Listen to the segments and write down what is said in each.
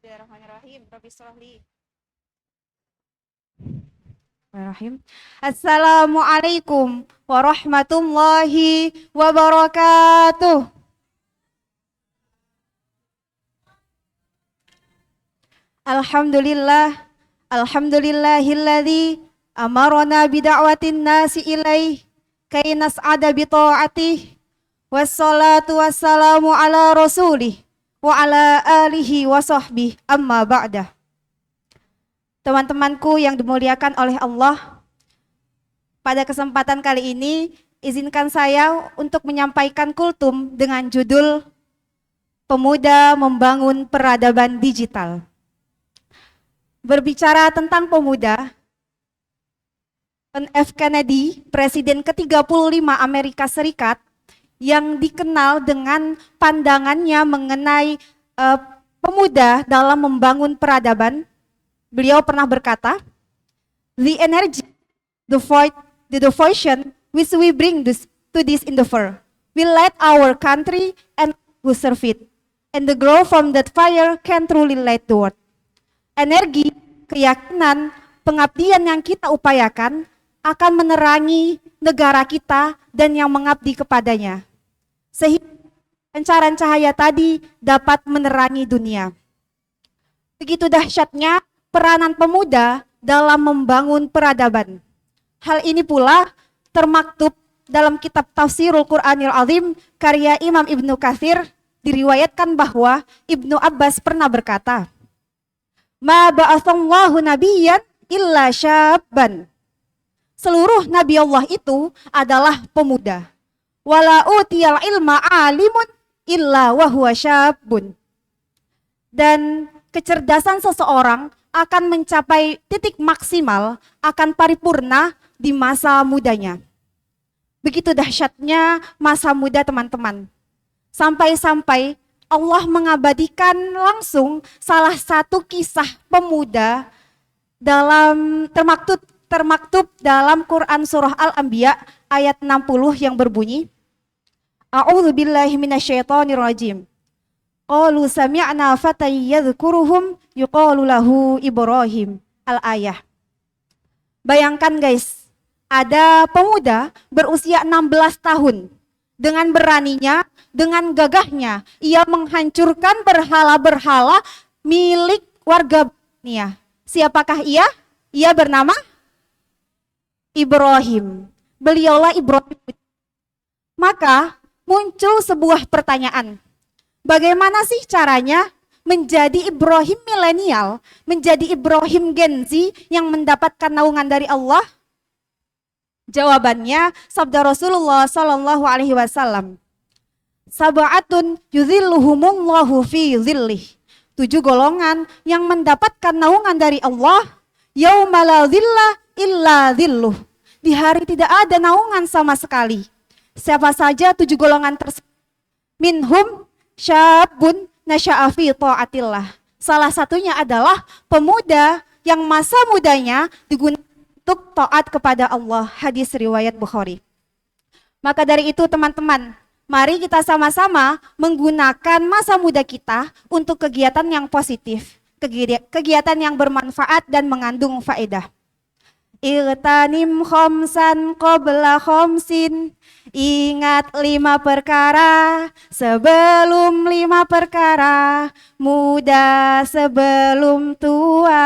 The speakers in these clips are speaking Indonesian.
Bismillahirrahmanirrahim. Rabbi shrah li. Bismillahirrahmanirrahim. Assalamualaikum warahmatullahi wabarakatuh. Alhamdulillah, alhamdulillahilladzi amarona bida'watin nasi ilaih kay nas'ada bi ta'atih. Wassalatu wassalamu ala rasulih wa ala alihi wa sahbihi amma ba'dah. Teman-temanku yang dimuliakan oleh Allah, pada kesempatan kali ini izinkan saya untuk menyampaikan kultum dengan judul Pemuda Membangun Peradaban Digital. Berbicara tentang pemuda, John F. Kennedy, Presiden ke-35 Amerika Serikat, yang dikenal dengan pandangannya mengenai pemuda dalam membangun peradaban, beliau pernah berkata, "The energy, the void, the devotion which we bring to this endeavor will light our country and who serve it, and the glow from that fire can truly light the world." Energi, keyakinan, pengabdian yang kita upayakan akan menerangi negara kita dan yang mengabdi kepadanya, sehingga pancaran cahaya tadi dapat menerangi dunia. Begitu dahsyatnya peranan pemuda dalam membangun peradaban. Hal ini pula termaktub dalam kitab Tafsirul Quranil Azim karya Imam Ibnu Katsir. Diriwayatkan bahwa Ibnu Abbas pernah berkata, "Ma ba'atsallahu nabiyyan illa syabban." Seluruh nabi Allah itu adalah pemuda. Wala utiyal ilma alimun illa wa huwa syabun. Dan kecerdasan seseorang akan mencapai titik maksimal, akan paripurna di masa mudanya. Begitu dahsyatnya masa muda teman-teman. Sampai-sampai Allah mengabadikan langsung salah satu kisah pemuda dalam termaktub dalam Quran surah Al-Anbiya ayat 60 yang berbunyi, A'udzubillahi minasyaitonirrajim. Qalu sami'na fatan yadhkuruhum yuqalu lahu Ibrahim. Al-ayah. Bayangkan guys, ada pemuda berusia 16 tahun. Dengan beraninya, dengan gagahnya, ia menghancurkan berhala-berhala milik warga Nia. Siapakah ia? Ia bernama Ibrahim. Beliaulah Ibrahim. Maka muncul sebuah pertanyaan. Bagaimana sih caranya menjadi Ibrahim milenial, menjadi Ibrahim Gen Z yang mendapatkan naungan dari Allah? Jawabannya sabda Rasulullah Sallallahu Alaihi Wasallam. Sab'atun yuzilluhumullahu fi zillih. 7 golongan yang mendapatkan naungan dari Allah. Yauma la zilla illa zilluh. Di hari tidak ada naungan sama sekali. Siapa saja 7 golongan tersebut? Minhum syabun nasya'a fi ta'atillah. Salah satunya adalah pemuda yang masa mudanya digunakan untuk taat kepada Allah. Hadis riwayat Bukhari. Maka dari itu teman-teman, mari kita sama-sama menggunakan masa muda kita untuk kegiatan yang positif, kegiatan yang bermanfaat dan mengandung faedah. Igtanim khomsan qabla khomsin. Ingat 5 perkara sebelum 5 perkara. Muda sebelum tua,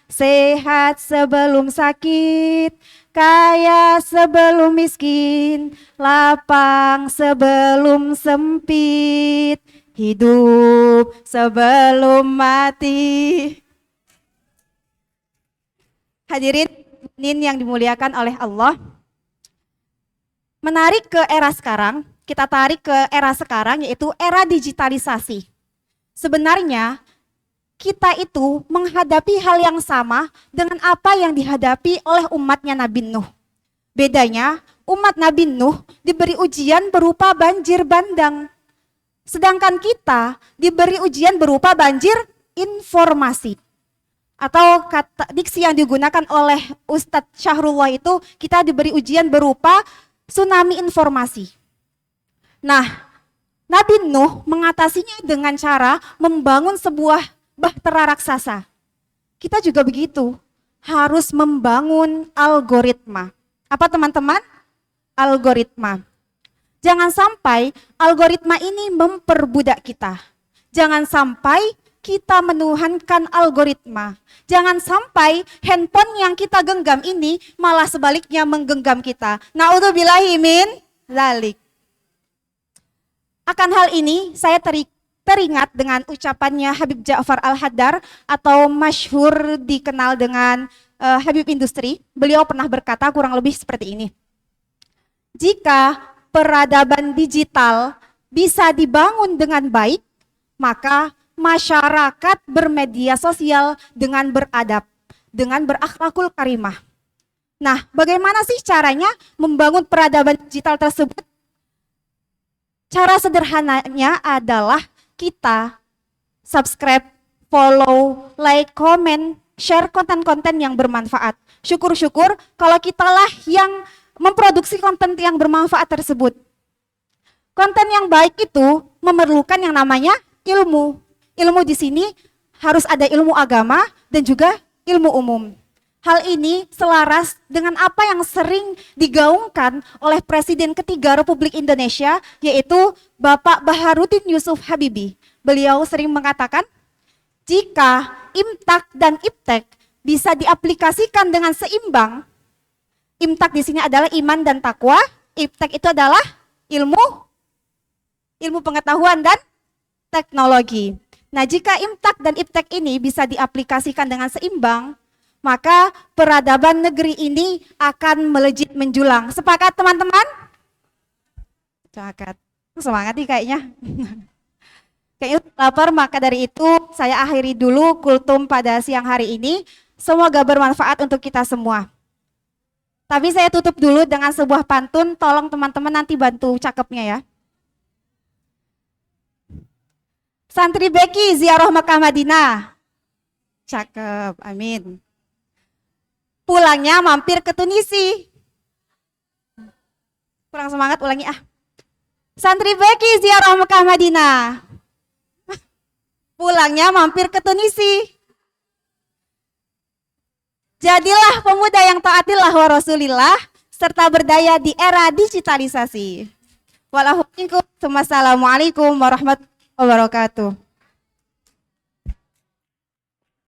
sehat sebelum sakit, kaya sebelum miskin, lapang sebelum sempit, hidup sebelum mati. Hadirin yang dimuliakan oleh Allah, menarik ke era sekarang, kita tarik ke era sekarang yaitu era digitalisasi. Sebenarnya kita itu menghadapi hal yang sama dengan apa yang dihadapi oleh umatnya Nabi Nuh. Bedanya, umat Nabi Nuh diberi ujian berupa banjir bandang. Sedangkan kita diberi ujian berupa banjir informasi. Atau kata diksi yang digunakan oleh Ustadz Syahrullah itu, kita diberi ujian berupa tsunami informasi. Nah, Nabi Nuh mengatasinya dengan cara membangun sebuah bahtera raksasa. Kita juga begitu, harus membangun algoritma. Apa teman-teman? Algoritma. Jangan sampai algoritma ini memperbudak kita. Jangan sampai kita menuhankan algoritma. Jangan sampai handphone yang kita genggam ini malah sebaliknya menggenggam kita. Na'udzubillahi min dzalik. Akan hal ini saya teringat dengan ucapannya Habib Ja'far Al-Haddad atau masyhur dikenal dengan Habib Industri. Beliau pernah berkata kurang lebih seperti ini. Jika peradaban digital bisa dibangun dengan baik, maka masyarakat bermedia sosial dengan beradab, dengan berakhlakul karimah. Nah, bagaimana sih caranya membangun peradaban digital tersebut? Cara sederhananya adalah kita subscribe, follow, like, comment, share konten-konten yang bermanfaat. Syukur-syukur kalau kitalah yang memproduksi konten yang bermanfaat tersebut. Konten yang baik itu memerlukan yang namanya ilmu. Ilmu di sini harus ada ilmu agama dan juga ilmu umum. Hal ini selaras dengan apa yang sering digaungkan oleh Presiden ketiga Republik Indonesia, yaitu Bapak Baharudin Yusuf Habibie. Beliau sering mengatakan, jika imtak dan iptek bisa diaplikasikan dengan seimbang, imtak di sini adalah iman dan takwa, iptek itu adalah ilmu pengetahuan dan teknologi. Nah, jika imtak dan iptek ini bisa diaplikasikan dengan seimbang, maka peradaban negeri ini akan melejit menjulang. Sepakat teman-teman? Sepakat. Semangat nih kayaknya. Kayaknya lapar, maka dari itu saya akhiri dulu kultum pada siang hari ini. Semoga bermanfaat untuk kita semua. Tapi saya tutup dulu dengan sebuah pantun, tolong teman-teman nanti bantu cakepnya ya. Santri Beki ziarah Makkah Madinah. Cakep, amin. Pulangnya mampir ke Tunisi. Kurang semangat, ulangi ah. Santri Beki ziarah Makkah Madinah. Pulangnya mampir ke Tunisi. Jadilah pemuda yang taatillah wa rasulillah serta berdaya di era digitalisasi. Wassalamualaikum warahmatullahi wabarakatuh.